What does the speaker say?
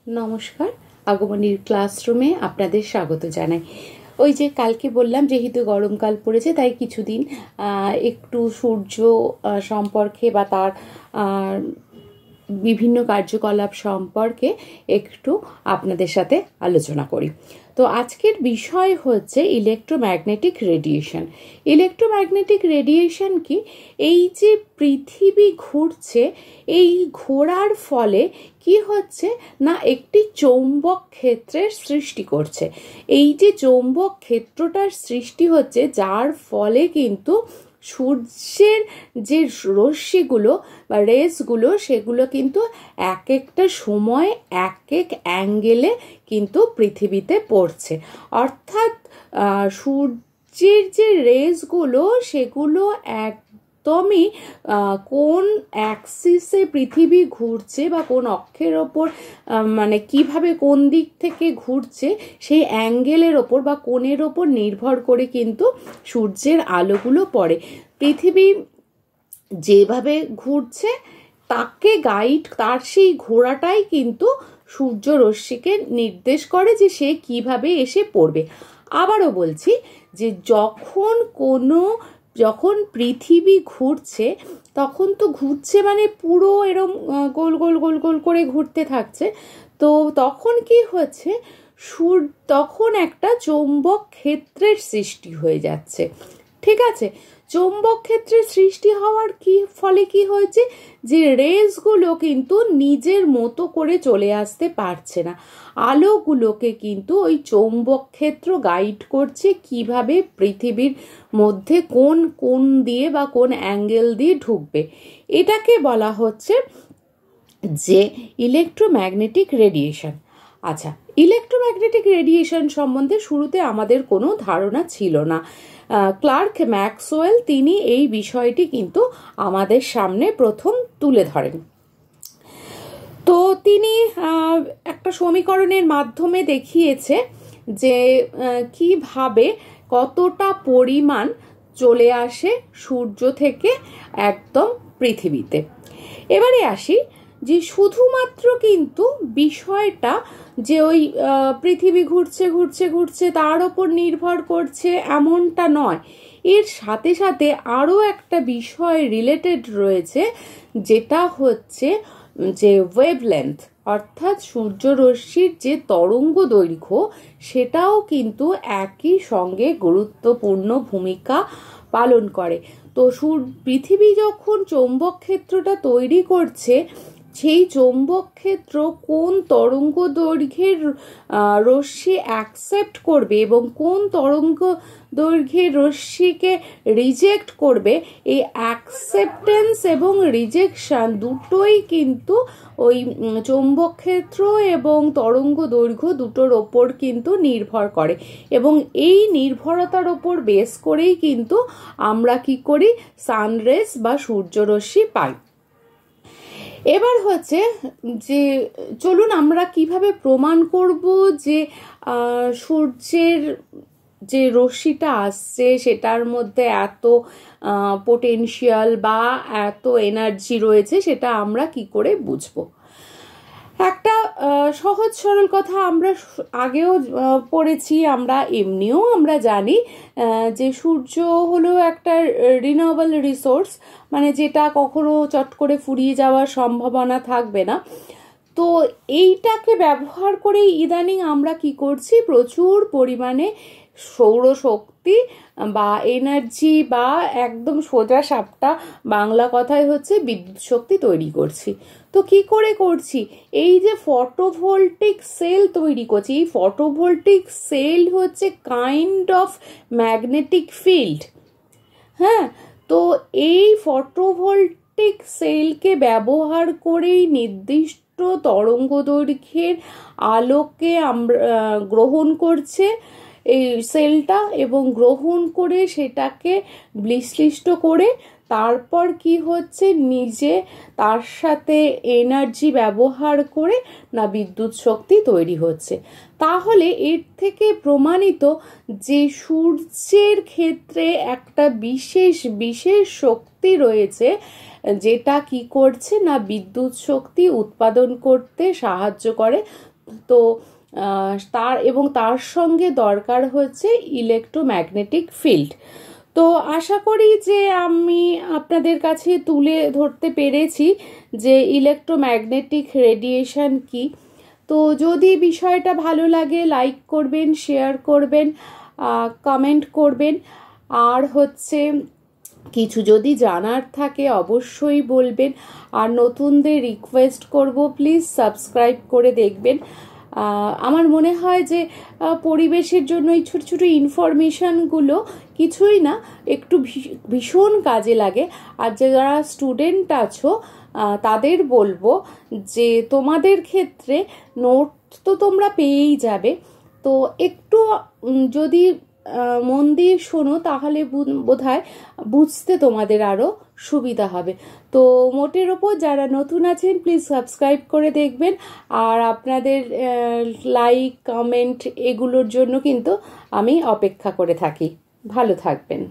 নমস্কার, আগমনীর ক্লাসরুমে আপনাদের স্বাগত জানাই। ওই যে কালকে বললাম, যেহেতু গরমকাল পড়েছে তাই কিছুদিন একটু সূর্য সম্পর্কে বা তার বিভিন্ন কার্যকলাপ সম্পর্কে একটু আপনাদের সাথে আলোচনা করি। তো আজকের বিষয় হচ্ছে ইলেকট্রোম্যাগনেটিক রেডিয়েশন। ইলেকট্রোম্যাগনেটিক রেডিয়েশন কি? এই যে পৃথিবী ঘুরছে, এই ঘোরার ফলে কি হচ্ছে না, একটি চৌম্বক ক্ষেত্রের সৃষ্টি করছে। এই যে চৌম্বক ক্ষেত্রটার সৃষ্টি হচ্ছে, যার ফলে কিন্তু সূর্যের যে রশ্মিগুলো বা রেসগুলো, সেগুলো কিন্তু এক একটা সময় এক এক অ্যাঙ্গেলে কিন্তু পৃথিবীতে পড়ছে। অর্থাৎ সূর্যের যে রেসগুলো, সেগুলো একদমই কোন অ্যাক্সিসে পৃথিবী ঘুরছে বা কোন অক্ষের ওপর, মানে কিভাবে কোন দিক থেকে ঘুরছে, সেই অ্যাঙ্গেলের ওপর বা কোণের ওপর নির্ভর করে কিন্তু সূর্যের আলোগুলো পড়ে। পৃথিবী যেভাবে ঘুরছে তাকে গাইড, তার সেই ঘোরাটাই কিন্তু সূর্য রশ্মিকে নির্দেশ করে যে সে কিভাবে এসে পড়বে। আবারও বলছি যে যখন পৃথিবী ঘুরছে, তখন তো ঘুরছে মানে পুরো এরম গোল গোল গোল গোল করে ঘুরতে থাকছে। তো তখন কি হচ্ছে, তখন একটা চৌম্বক ক্ষেত্রের সৃষ্টি হয়ে যাচ্ছে। ঠিক আছে, চৌম্বক ক্ষেত্রের সৃষ্টি হওয়ার ফলে কি হয়েছে, যে রেসগুলো কিন্তু নিজের মতো করে চলে আসতে পারছে না। আলোগুলোকে কিন্তু ওই চৌম্বক ক্ষেত্র গাইড করছে কিভাবে পৃথিবীর মধ্যে কোন দিয়ে বা কোন অ্যাঙ্গেল দিয়ে ঢুকবে। এটাকে বলা হচ্ছে যে ইলেকট্রোম্যাগনেটিক রেডিয়েশন। আচ্ছা, ইলেকট্রোম্যাগনেটিক রেডিয়েশন সম্বন্ধে শুরুতে আমাদের কোনো ধারণা ছিল না। ক্লার্ক ম্যাক্সওয়েল তিনি এই বিষয়টি কিন্তু আমাদের সামনে প্রথম তুলে ধরেন। তো তিনি একটা সমীকরণের মাধ্যমে দেখিয়েছে যে কিভাবে কতটা পরিমাণ চলে আসে সূর্য থেকে একদম পৃথিবীতে। এবারে আসি যে শুধুমাত্র কিন্তু বিষয়টা যে ওই পৃথিবী ঘুরছে ঘুরছে ঘুরছে তার ওপর নির্ভর করছে এমনটা নয়। এর সাথে সাথে আরও একটা বিষয় রিলেটেড রয়েছে, যেটা হচ্ছে যে ওয়েভলেন্থ, অর্থাৎ সূর্যরশ্মির যে তরঙ্গ দৈর্ঘ্য, সেটাও কিন্তু একই সঙ্গে গুরুত্বপূর্ণ ভূমিকা পালন করে। তো পৃথিবী যখন চৌম্বক ক্ষেত্রটা তৈরি করছে, সেই চৌম্বক ক্ষেত্র কোন তরঙ্গ দৈর্ঘ্যের রশ্মি অ্যাকসেপ্ট করবে এবং কোন তরঙ্গ দৈর্ঘ্যের রশ্মিকে রিজেক্ট করবে, এই অ্যাকসেপ্টেন্স এবং রিজেকশন দুটোই কিন্তু ওই চৌম্বক ক্ষেত্র এবং তরঙ্গ দৈর্ঘ্য দুটোর ওপর কিন্তু নির্ভর করে। এবং এই নির্ভরতার ওপর বেস করেই কিন্তু আমরা কি করি, সানরেজ বা সূর্যরশ্মি পাই। এবার হচ্ছে যে চলুন আমরা কিভাবে প্রমাণ করব যে সূর্যের যে রশ্মিটা আসছে সেটার মধ্যে এত পোটেনশিয়াল বা এত এনার্জি রয়েছে, সেটা আমরা কি করে বুঝবো। একটা সহজ সরল কথা আমরা আগেও পড়েছি, এমনিও আমরা জানি যে সূর্য হলো একটা রিনিউয়েবল রিসোর্স, মানে যেটা কখনো চট করে ফুরিয়ে যাওয়ার সম্ভাবনা থাকবে না। তো এইটাকে ব্যবহার করে ইদানিং আমরা কি করছি, প্রচুর পরিমাণে সৌরশক্তি বা এনার্জি বা একদম সোজা সাপটা বাংলা কথায় হচ্ছে বিদ্যুৎ শক্তি তৈরি করছি। তো কি করে করছি, এই যে ফটোভোল্টিক সেল তৈরি করছি, এই ফটোভোল্টিক সেল হচ্ছে কাইন্ড অফ ম্যাগনেটিক ফিল্ড। হ্যাঁ, তো এই ফটোভোল্টিক সেলকে ব্যবহার করেই নির্দিষ্ট তরঙ্গ দৈর্ঘ্যের আলোকে আমরা গ্রহণ করছে এই সেলটা, এবং গ্রহণ করে সেটাকে বিশ্লিষ্ট করে তারপর কি হচ্ছে, নিজে তার সাথে এনার্জি ব্যবহার করে না বিদ্যুৎ শক্তি তৈরি হচ্ছে। তাহলে এর থেকে প্রমাণিত যে সূর্যের ক্ষেত্রে একটা বিশেষ শক্তি রয়েছে, যেটা কি করছে না বিদ্যুৎ শক্তি উৎপাদন করতে সাহায্য করে। তো তার সঙ্গে দরকার হচ্ছে ইলেকট্রোম্যাগনেটিক ফিল্ড। তো আশা করি যে আমি আপনাদের কাছে তুলে ধরতে পেরেছি যে ইলেকট্রোম্যাগনেটিক রেডিয়েশন কি। তো যদি বিষয়টা ভালো লাগে লাইক করবেন, শেয়ার করবেন, কমেন্ট করবেন। আর হচ্ছে কিছু যদি জানার থাকে অবশ্যই বলবেন। আর নতুনদের রিকোয়েস্ট করব প্লিজ সাবস্ক্রাইব করে দেখবেন। আমার মনে হয় যে পরিবেশের জন্য এই ছোটো ছোটো ইনফরমেশানগুলো কিছুই না, একটু ভীষণ কাজে লাগে। আর যারা স্টুডেন্ট আছো তাদের বলবো যে তোমাদের ক্ষেত্রে নোট তো তোমরা পেয়েই যাবে, তো একটু যদি মন দিয়ে শোনো তাহলে বোধহয় বুঝতে তোমাদের আরও সুবিধা হবে। তো মোটের ওপর যারা নতুন আছেন প্লিজ সাবস্ক্রাইব করে দেখবেন। আর আপনাদের লাইক কমেন্ট এগুলোর জন্য কিন্তু আমি অপেক্ষা করে থাকি। ভালো থাকবেন।